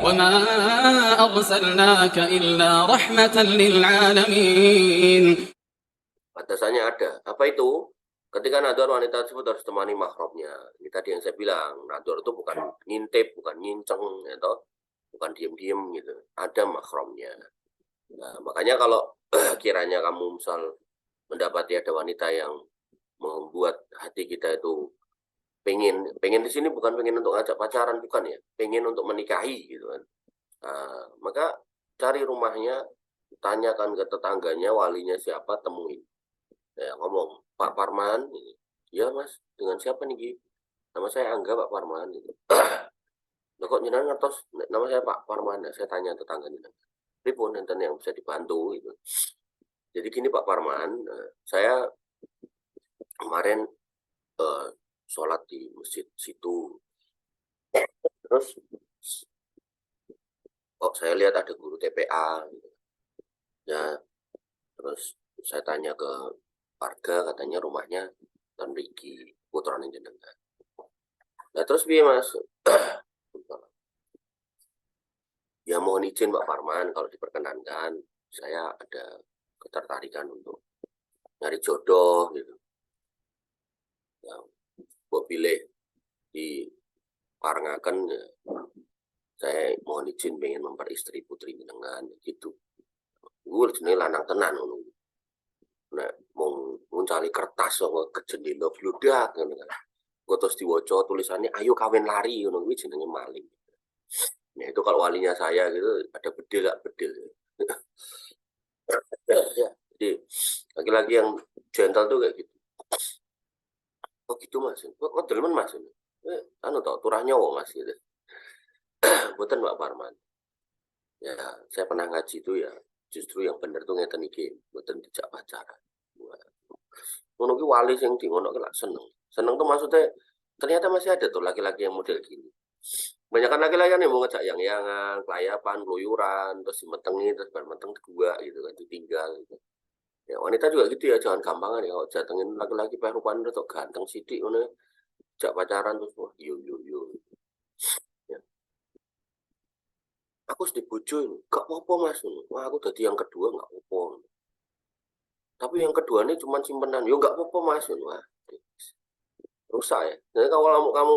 وما أرسلناك إلا رحمة للعالمين. Batasannya ada. Apa itu? Ketika nador, wanita tersebut harus temani mahramnya. Ini tadi yang saya bilang, nador itu bukan ngintip, bukan nginceng, gitu. Bukan diem-diem gitu. Ada mahramnya. Nah, makanya kalau kiranya kamu misal mendapati ada wanita yang membuat hati kita itu pengen di sini bukan pengen untuk ngajak pacaran, bukan ya, pengen untuk menikahi gitu kan. Nah, maka cari rumahnya, tanyakan ke tetangganya, walinya siapa, temuin. Ya, ngomong, Pak Parman, ya Mas, dengan siapa nih Gi? Nama saya Angga Pak Parman. Gitu. Loh, kok jenengan ngertos nama saya Pak Parman? Nah, saya tanya tetangganya, pripun enten yang bisa dibantu gitu. Jadi gini Pak Parman, saya kemarin sholat di masjid situ, terus kok saya lihat ada guru TPA gitu. Ya, terus saya tanya ke warga, katanya rumahnya Tan Riki putrane jenengan. Nah terus piye Mas? Ya mohon izin Pak Parman, kalau diperkenankan saya ada ketertarikan untuk nyari jodoh gitu. Ya, gue pilih di parengaken ya. Saya mohon izin pengen memperistri putri jenengan gitu. Gue jenenge lanang tenan ngono. Nah, mau cari kertas sama ke jendela bludak ngono kan. Gue terus diwaca tulisannya ayo kawin lari ngono kuwi jenenge maling. Nah, itu kalau walinya saya gitu ada bedil gak bedil. Ya, jadi laki-laki yang gentle tuh kayak gitu. Oh gitu Mas. Kok delemen Mas ini? Anu tau turah nyawa Mas gitu. Bukan Pak Parman. Ya, saya pernah ngaji itu ya. Justru yang bener tuh ngeten iki, mboten dijak pacaran. Ngono ki wali sing di ngono ki lak seneng. Seneng tuh maksudnya ternyata masih ada tuh laki-laki yang model gini. Banyak kan laki-laki yang mau ngejak yang-yangan, kelayapan, keluyuran, terus dimetengi, terus baru meteng kedua gitu kan, ditinggal gitu. Ya wanita juga gitu ya, jangan gampangan ya, kalau jatengin laki-laki rupan itu ganteng sidik, ngono, jak pacaran terus wah yo. Ya. Aku sedih bojoin, gak apa-apa Mas. Wah aku jadi yang kedua gak apa-apa. Tapi yang kedua ini cuma simpenan, yo gak apa-apa Mas. Wah, rusak ya. Jadi kalau kamu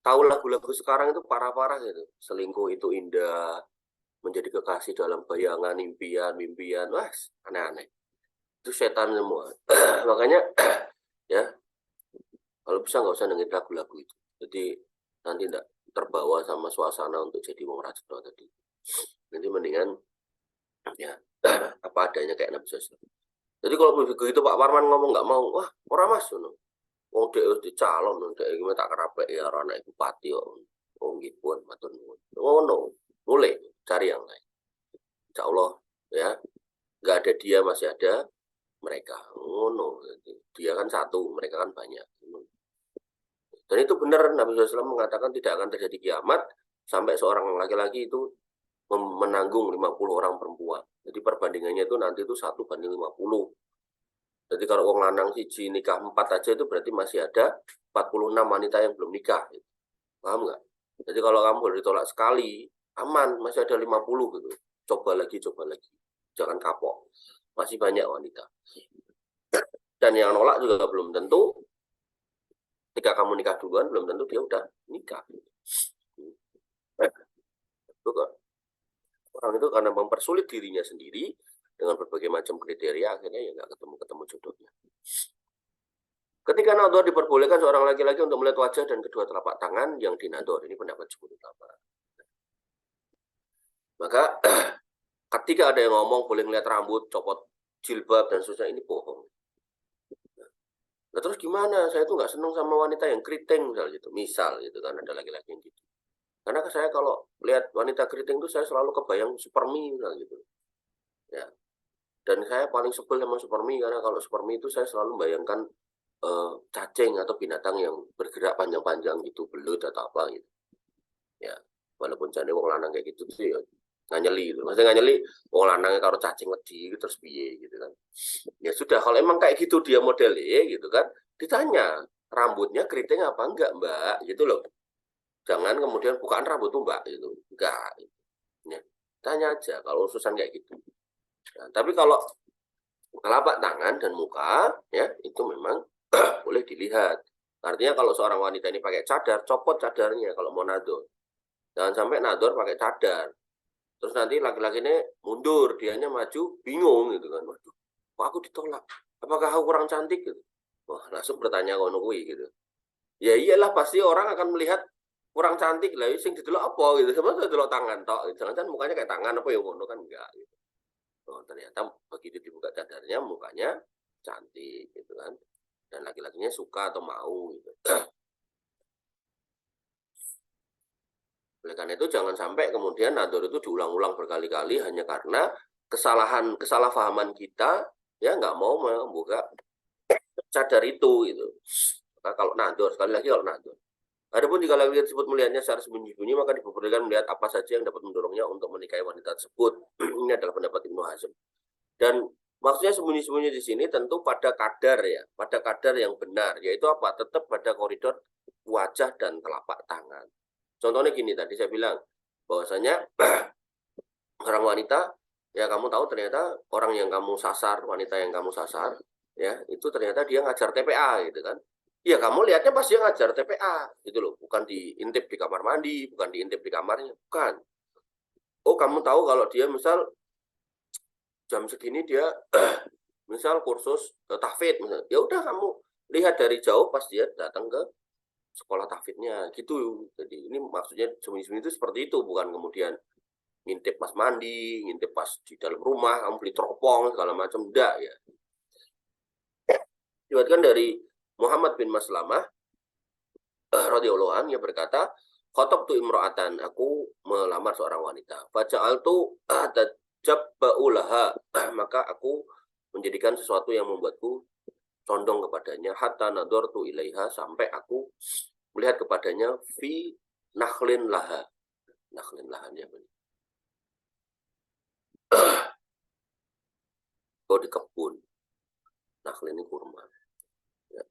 tahu lagu-lagu sekarang itu parah-parah gitu. Selingkuh itu indah, menjadi kekasih dalam bayangan, impian, wah aneh-aneh. Itu setan semua. Makanya ya kalau bisa nggak usah dengerin lagu-lagu itu. Jadi nanti tidak terbawa sama suasana untuk jadi wong rajdo tadi. Nanti mendingan ya apa adanya kayak Nabi Sallallahu. Jadi kalau begitu Pak Parman ngomong nggak mau, wah orang Mas, wong dek wis dicalon, dek iki tak kerapek ya anak bupati kok. Wong iki pun matur nuwun. Ngono, boleh cari yang lain. Insya Allah ya, nggak ada dia masih ada mereka. Ngono, dia kan satu, mereka kan banyak. Dan itu benar Nabi SAW mengatakan tidak akan terjadi kiamat sampai seorang laki-laki itu menanggung 50 orang perempuan. Jadi perbandingannya itu nanti itu 1:50. Jadi kalau orang lanang siji nikah 4 aja itu berarti masih ada 46 wanita yang belum nikah. Paham nggak? Jadi kalau kamu boleh ditolak sekali, aman, masih ada 50 gitu. Coba lagi. Jangan kapok. Masih banyak wanita. Dan yang nolak juga belum tentu. Ketika kamu nikah duluan, belum tentu dia udah nikah. Orang itu karena mempersulit dirinya sendiri dengan berbagai macam kriteria, akhirnya ya nggak ketemu jodohnya. Ketika nador diperbolehkan seorang laki-laki untuk melihat wajah dan kedua telapak tangan yang dinador. Ini pendapat jumhur ulama. Maka ketika ada yang ngomong boleh melihat rambut, copot jilbab dan seterusnya, ini bohong. Nah terus gimana? Saya tuh nggak seneng sama wanita yang keriting misal gitu kan, ada laki-laki yang gitu. Karena saya kalau lihat wanita keriting itu saya selalu kebayang supermi gitu. Ya. Dan saya paling sebel sama supermi karena kalau supermi itu saya selalu membayangkan cacing atau binatang yang bergerak panjang-panjang gitu, belut atau apa gitu. Ya, walaupun jane wong lanang kayak gitu sih ya nganyeli gitu. Maksudnya nganyeli wong lanangnya karo cacing wedi terus piye gitu kan. Ya sudah kalau emang kayak gitu dia modelnya gitu kan, ditanya rambutnya keriting apa enggak Mbak gitu loh. Jangan kemudian bukaan rambut Mbak gitu. Enggak. Ya. Tanya aja kalau urusan kayak gitu. Nah, tapi kalau telapak tangan dan muka ya itu memang boleh dilihat. Artinya kalau seorang wanita ini pakai cadar, copot cadarnya kalau mau nador. Jangan sampai nador pakai cadar. Terus nanti laki-laki ini mundur, dianya maju, bingung gitu kan. Waduh, kok aku ditolak? Apakah aku kurang cantik gitu? Wah, langsung bertanya ngono kuwi gitu. Ya iyalah pasti orang akan melihat kurang cantik lah, sing didelok apa gitu. Sebenarnya didelok tangan tok. Jangan-jangan mukanya kayak tangan apa ya ngono kan enggak gitu. Oh, ternyata begitu dibuka cadarnya mukanya cantik gitu kan. Dan laki-lakinya suka atau mau gitu. Oleh karena itu jangan sampai kemudian nador itu diulang-ulang berkali-kali hanya karena kesalahpahaman kita ya nggak mau membuka cadar itu gitu. Nah, kalau nador sekali lagi kalau nador. Adapun jika laki-laki tersebut melihatnya secara sembunyi-sembunyi maka diperbolehkan melihat apa saja yang dapat mendorongnya untuk menikahi wanita tersebut. Ini adalah pendapat Ibnu Hazm. Dan maksudnya sembunyi-sembunyi di sini tentu pada kadar ya, pada kadar yang benar, yaitu apa? Tetap pada koridor wajah dan telapak tangan. Contohnya gini tadi saya bilang bahwasanya orang wanita ya kamu tahu ternyata orang yang kamu sasar, wanita yang kamu sasar ya itu ternyata dia ngajar TPA gitu kan. Ya kamu lihatnya pas dia ngajar TPA gitu loh, bukan diintip di kamar mandi, bukan diintip di kamarnya, bukan. Oh kamu tahu kalau dia misal jam segini dia misal kursus tahfidz misalnya. Ya udah kamu lihat dari jauh pas dia datang ke sekolah tahfidznya gitu. Jadi ini maksudnya sembunyi-sembunyi itu seperti itu, bukan kemudian ngintip pas mandi, ngintip pas di dalam rumah, kamu beli teropong segala macam, enggak ya. Diriwayatkan dari Muhammad bin Maslamah radhiyallahu anhu, ia berkata, "Khatabtu imra'atan, aku melamar seorang wanita. Faja'altu atajabba'u laha, maka aku menjadikan sesuatu yang membuatku condong kepadanya, hatta nadortu ilaiha, sampai aku melihat kepadanya fi nakhlin laha. Nakhlin lahannya apa? Oh, di kebun. Nakhlin ini kurma. Ya.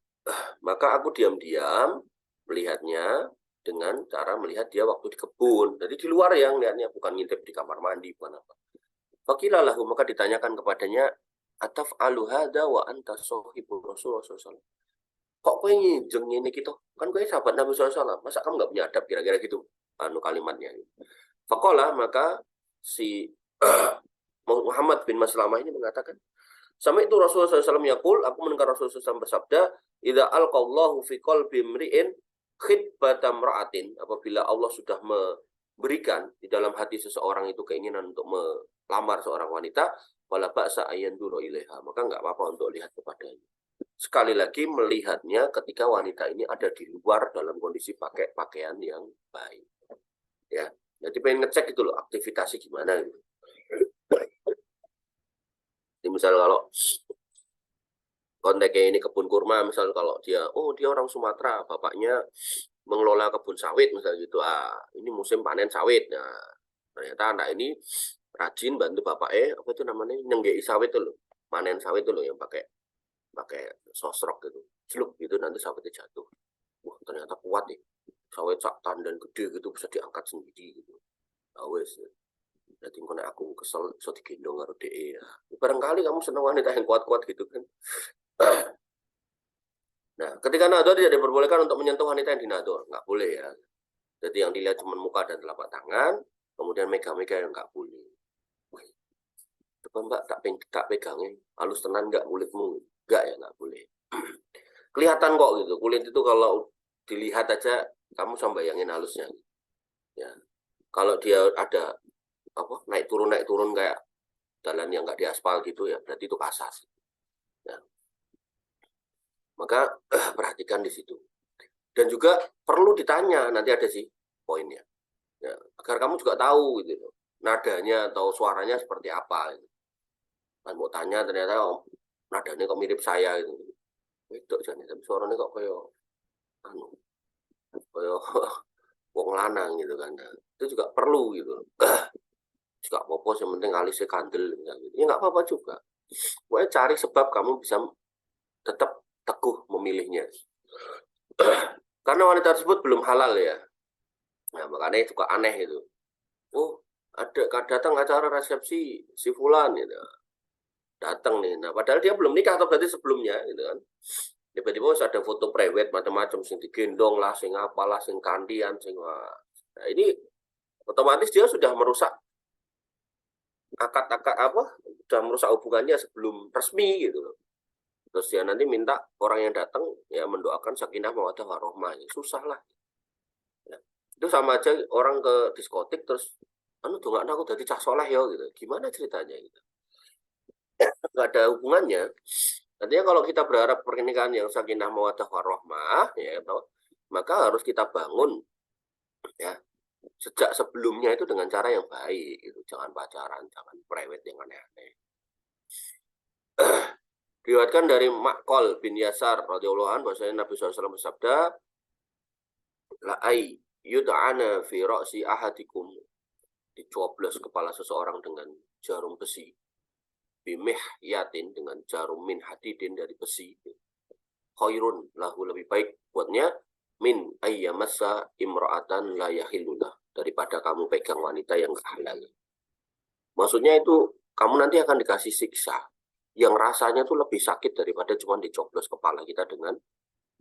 Maka aku diam-diam melihatnya dengan cara melihat dia waktu di kebun. Jadi di luar yang lihatnya, bukan ngintip di kamar mandi, bukan apa. Fakilalahu, maka ditanyakan kepadanya, ataf alu hada wa anta sohibu Rasulullah SAW. Kok kowe ngijeng ini gitu? Kan kowe sahabat Nabi SAW. Masa kamu nggak punya adab kira-kira gitu? Anu kalimatnya. Fakola, maka si Muhammad bin Maslamah ini mengatakan, sampai itu Rasulullah SAW yaqul, aku mendengar Rasulullah SAW bersabda, idza alqallahu fi qalbi imri'in khitbatam ra'atin, apabila Allah sudah memberikan di dalam hati seseorang itu keinginan untuk melamar seorang wanita, wala ba'sa ayanduru ilaiha, maka enggak apa-apa untuk lihat kepadanya. Sekali lagi melihatnya ketika wanita ini ada di luar dalam kondisi pakai pakaian yang baik. Ya, jadi pengen ngecek itu loh aktivitasnya gimana gitu. Jadi misal kalau konteksnya ini kebun kurma, misal kalau dia orang Sumatera, bapaknya mengelola kebun sawit misal gitu, ini musim panen sawit. Nah, ternyata anak ini rajin bantu bapaknya, apa itu namanya, nyenggei sawit itu loh, panen sawit itu loh yang pakai sosrok gitu, celuk gitu nanti sawitnya jatuh. Wah ternyata kuat nih, sawit sak tandan gede gitu bisa diangkat sendiri gitu. Awes. Jadi kalau aku kesel, so digendong karo DE ya. Barangkali kamu senang wanita yang kuat-kuat gitu kan. Nah, ketika nador tidak diperbolehkan untuk menyentuh wanita yang dinador, nggak boleh ya. Jadi yang dilihat cuma muka dan telapak tangan, kemudian megang-megang yang nggak boleh. Coba mbak tak pegangin, halus tenan nggak kulitmu? Nggak ya, nggak boleh. Kelihatan kok gitu, kulit itu kalau dilihat aja kamu bisa bayangin halusnya. Ya, kalau dia ada apa naik turun kayak jalan yang nggak diaspal gitu ya, berarti itu kasar. Ya. Maka perhatikan di situ. Dan juga perlu ditanya, nanti ada sih poinnya. Ya, agar kamu juga tahu gitu, nadanya atau suaranya seperti apa. Gitu. Kan mau tanya ternyata nadanya kok mirip saya gitu. Itu jangan, tapi suaranya kok kayak wong lanang gitu kan. Nah, itu juga perlu gitu. Juga apa-apa yang penting alisnya kandel gitu. Ya nggak apa-apa juga. Pokoknya cari sebab kamu bisa tetap teguh memilihnya. Karena wanita tersebut belum halal ya. Nah, makanya suka aneh itu. Oh, datang acara resepsi si fulan gitu. Datang nih. Nah, padahal dia belum nikah atau berarti sebelumnya gitu kan. Tiba-tiba ada foto prewed macam-macam sing digendong lah, sing apalah, sing kandian, sing wah. Nah, ini otomatis dia sudah merusak akad-akad apa? Sudah merusak hubungannya sebelum resmi gitu loh. Terus dia nanti minta orang yang datang ya mendoakan sakinah mawaddah warahmah. Susah lah. Ya. Itu sama aja orang ke diskotik terus anu dong aku jadi cah soleh ya gitu. Gimana ceritanya gitu. Nggak ada hubungannya. Artinya kalau kita berharap pernikahan yang sakinah mawaddah warahmah ya toh, maka harus kita bangun ya sejak sebelumnya itu dengan cara yang baik gitu. Jangan pacaran, jangan prewed yang aneh-aneh. Diriwayatkan dari Ma'qal bin Yasar radhiyallahu anhu bahwasanya Nabi SAW bersabda, la ay yud'ana fi ra'si ahadikum, dicoblos kepala seseorang dengan jarum besi, bimih yatin dengan jarum min hadidin dari besi, khairun lahu lebih baik buatnya min ayyamassa imra'atan la yahillulah, daripada kamu pegang wanita yang halal. Maksudnya itu kamu nanti akan dikasih siksa yang rasanya tuh lebih sakit daripada cuma dicoblos kepala kita dengan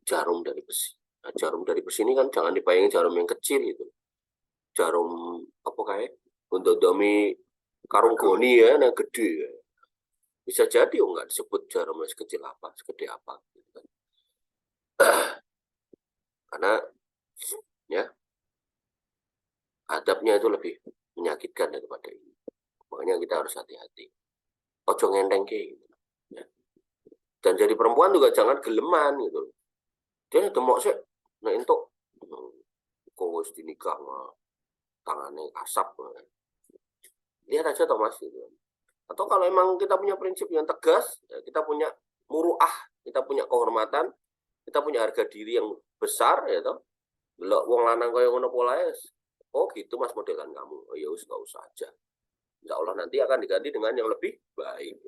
jarum dari besi. Nah, jarum dari besi ini kan jangan dibayangin jarum yang kecil itu. Jarum apa kayak untuk domi karung goni ya, yang gede ya. Bisa jadi enggak disebut jarum yang sekecil apa, segede apa. Gitu kan. Karena ya adabnya itu lebih menyakitkan daripada ini. Makanya kita harus hati-hati. Ojo ngendeng ke gitu. Ya. Dan jadi perempuan juga jangan geleman gitu. Dia demok sih, nah untuk kok dinikah mah tangannya asap. Lihat aja toh mas gitu. Atau kalau emang kita punya prinsip yang tegas, ya kita punya muruah, kita punya kehormatan, kita punya harga diri yang besar, ya toh. Delok wong lanang kaya ngono polae. Oh gitu mas modelan kamu. Oh ya wis enggak usah aja. Insya Allah nanti akan diganti dengan yang lebih baik.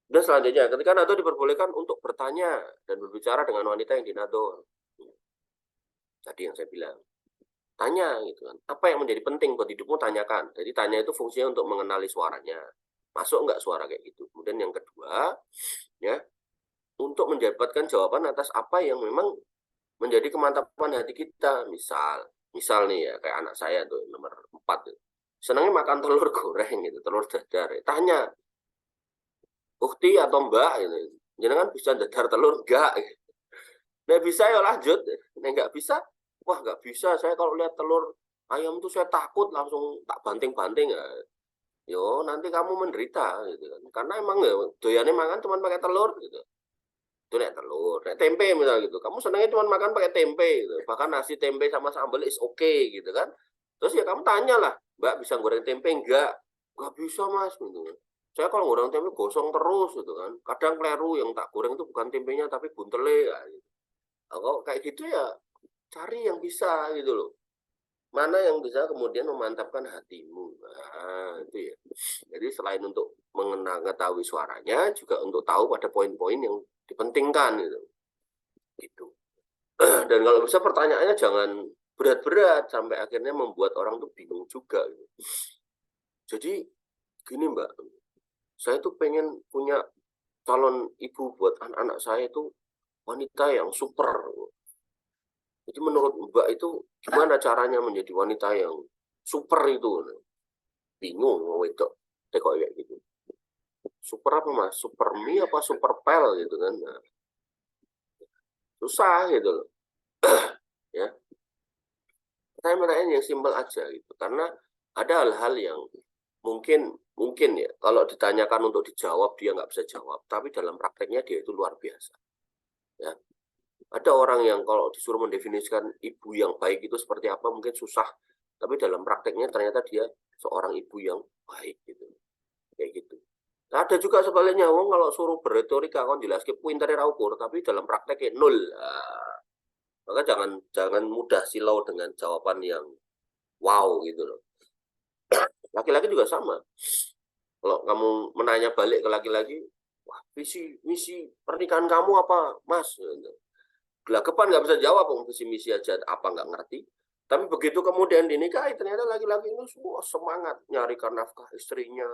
Dan selanjutnya, ketika nado diperbolehkan untuk bertanya dan berbicara dengan wanita yang dinado. Tadi yang saya bilang, tanya gitu kan. Apa yang menjadi penting buat hidupmu, tanyakan. Jadi tanya itu fungsinya untuk mengenali suaranya. Masuk nggak suara kayak gitu. Kemudian yang kedua, ya, untuk mendapatkan jawaban atas apa yang memang menjadi kemantapan hati kita. Misal nih ya, kayak anak saya tuh nomor 4 tuh. Senangnya makan telur goreng gitu, telur dadar. Tanya, ukti atau mbak gitu. Jangan bisa dadar telur enggak gitu. Nah bisa ya lanjut. Nah nggak bisa, wah nggak bisa. Saya kalau lihat telur ayam tuh saya takut, langsung tak banting-banting ya. Yo nanti kamu menderita gitu kan. Karena emang ya doyannya makan cuma pakai telur gitu. Itu nek telur, nek tempe misalnya gitu. Kamu senangnya cuma makan pakai tempe gitu. Bahkan nasi tempe sama sambal is okay gitu kan. Terus ya kamu tanya lah, Mbak bisa goreng tempe enggak? Enggak bisa Mas gitu. Saya kalau goreng tempe gosong terus gitu kan. Kadang keliru yang tak goreng itu bukan tempenya tapi buntele ya, gitu. Kalau kayak gitu ya cari yang bisa gitu loh. Mana yang bisa kemudian memantapkan hatimu. Nah, itu ya. Jadi selain untuk mengetahui suaranya, juga untuk tahu pada poin-poin yang dipentingkan gitu. Gitu. Dan kalau bisa pertanyaannya jangan berat-berat sampai akhirnya membuat orang tuh bingung juga gitu. Jadi gini Mbak, saya tuh pengen punya calon ibu buat anak-anak saya itu wanita yang super. Jadi menurut Mbak itu gimana caranya menjadi wanita yang super itu? Bingung mau itu kok kayak gitu. Super apa Mas? Super mie apa super pel gitu kan? Nah, susah gitu loh. Ya. Saya menanya yang simpel aja gitu. Karena ada hal-hal yang mungkin ya kalau ditanyakan untuk dijawab dia nggak bisa jawab, tapi dalam prakteknya dia itu luar biasa. Ya. Ada orang yang kalau disuruh mendefinisikan ibu yang baik itu seperti apa mungkin susah, tapi dalam prakteknya ternyata dia seorang ibu yang baik gitu. Kayak gitu. Nah, ada juga sebaliknya, wong kalau suruh berretorika kan jelas ke pintere ra ukur, tapi dalam prakteknya nol. Nah, maka jangan mudah silau dengan jawaban yang wow gitu loh. Laki-laki juga sama. Kalau kamu menanya balik ke laki-laki, wah misi pernikahan kamu apa, Mas? Gelagapan nggak bisa jawab, visi misi aja apa nggak ngerti. Tapi begitu kemudian dinikahi, ternyata laki-laki itu semua semangat nyarikan nafkah istrinya,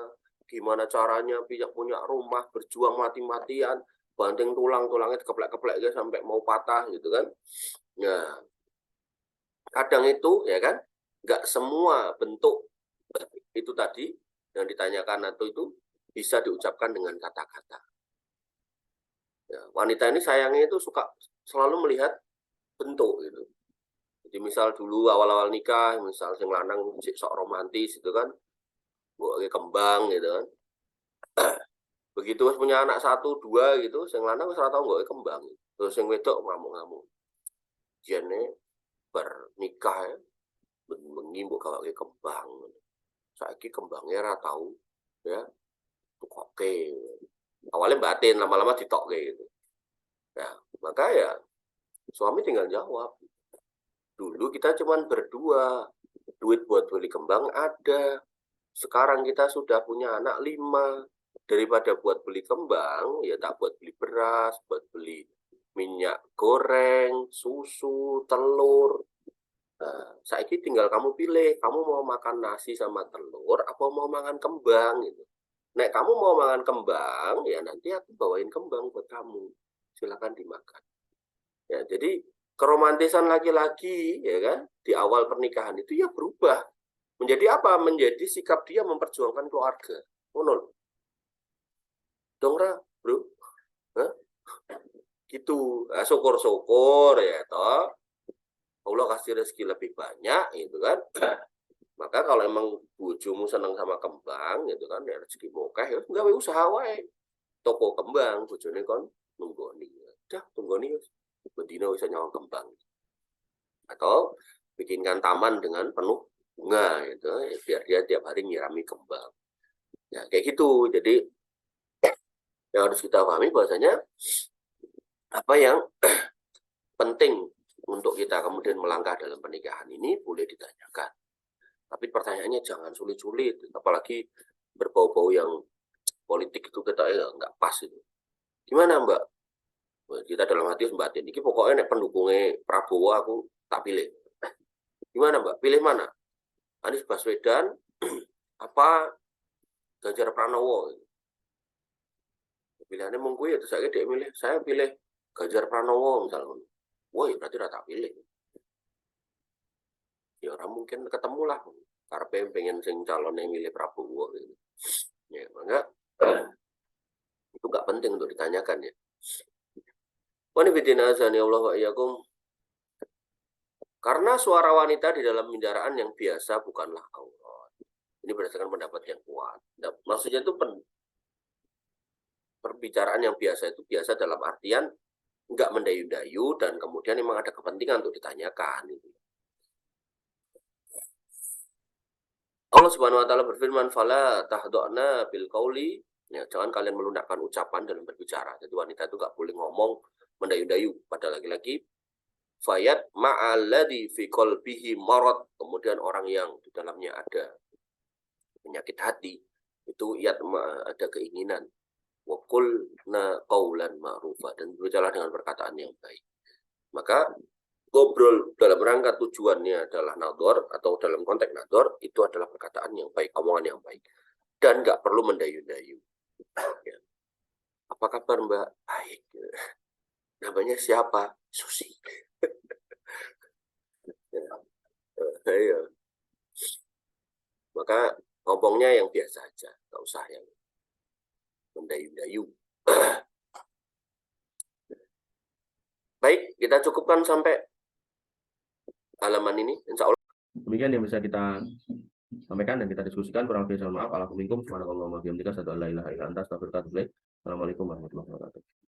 gimana caranya punya rumah, berjuang mati-matian, banting tulangnya keplek-keplek sampai mau patah gitu kan. Nah, kadang itu ya kan, nggak semua bentuk itu tadi yang ditanyakan atau itu bisa diucapkan dengan kata-kata. Ya, wanita ini sayangnya itu suka selalu melihat bentuk gitu. Jadi misal dulu awal-awal nikah, misal sing lanang sok romantis itu kan, buat kembang gitu kan. Begitu punya anak 1, 2 gitu, sing lanang wis ora tau nggoke kembang. Terus sing wedok ngamuk-ngamuk. Jene bernikah ya, bengi mbok gawake kembang. Saiki kembangnya ora tau ya tukoke. Awalnya batin, lama-lama ditokke gitu. Nah, maka ya suami tinggal jawab. Dulu kita cuman berdua, duit buat beli kembang ada. Sekarang kita sudah punya anak 5. Daripada buat beli kembang, ya tak buat beli beras, buat beli minyak goreng, susu, telur. Nah, saiki tinggal kamu pilih, kamu mau makan nasi sama telur, apa mau makan kembang gitu. Nek kamu mau makan kembang, ya nanti aku bawain kembang buat kamu. Silakan dimakan. Ya, jadi keromantisan laki-laki ya kan di awal pernikahan itu ya berubah menjadi apa? Menjadi sikap dia memperjuangkan keluarga. Ngono. Dong ra, Bro. Hah? Gitu. Nah, syukur-syukur ya toh. Allah kasih rezeki lebih banyak gitu kan. Maka kalau emang bojomu seneng sama kembang gitu kan, ya rezeki akeh ya gawe usaha wae. Toko kembang bojone kon nunggoni. Dah tunggoni bedino bisa nyawang kembang. Atau bikinkan taman dengan penuh bunga gitu ya, biar dia tiap hari nyirami kembang. Ya kayak gitu. Jadi yang harus kita pahami bahwasanya apa yang penting untuk kita kemudian melangkah dalam pernikahan ini boleh ditanyakan. Tapi pertanyaannya jangan sulit-sulit, apalagi berbau-bau yang politik itu kita ya nggak pas itu. Gimana Mbak? Kita dalam hati batin, ini pokoknya nek pendukungnya Prabowo aku tak pilih. Gimana Mbak? Pilih mana? Anies Baswedan apa Ganjar Pranowo? Pilihannya mengku ya, terus dia milih, saya pilih Ganjar Pranowo misalnya. Wah, berarti udah tak pilih. Ya orang mungkin ketemu lah. Karena pengen sing calon yang milih Prabowo gitu. Ya, maka itu nggak penting untuk ditanyakan ya. Wanifidina azani Allah wa iyyakum. Karena suara wanita di dalam pembicaraan yang biasa bukanlah aurat. Ini berdasarkan pendapat yang kuat. Nah, maksudnya itu perbicaraan yang biasa itu biasa dalam artian nggak mendayu-dayu dan kemudian memang ada kepentingan untuk ditanyakan. Gitu. Allah Subhanahu wa taala berfirman, "Fala tahdha'na bil qauli." Ya, jangan kalian melunakkan ucapan dalam berbicara. Jadi wanita itu nggak boleh ngomong mendayu-dayu pada laki-laki. Fayat ma'alladhi fi qalbihi marad. Kemudian orang yang di dalamnya ada penyakit hati itu ada keinginan. Wa qulna qawlan ma'rufa, dan berbicara dengan perkataan yang baik. Maka ngobrol dalam rangka tujuannya adalah nador atau dalam konteks nador itu adalah perkataan yang baik, omongan yang baik, dan nggak perlu mendayu-dayu. Ya. Apa kabar Mbak? Baik. Namanya siapa? Susi. Ya. Maka ngomongnya yang biasa aja, nggak usah yang mendayu-dayu. Baik, kita cukupkan sampai halaman ini, insya Allah. Demikian yang bisa kita sampaikan dan kita diskusikan. Kurang lebih mohon maaf. Assalamualaikum warahmatullahi wabarakatuh. Assalamualaikum warahmatullahi wabarakatuh.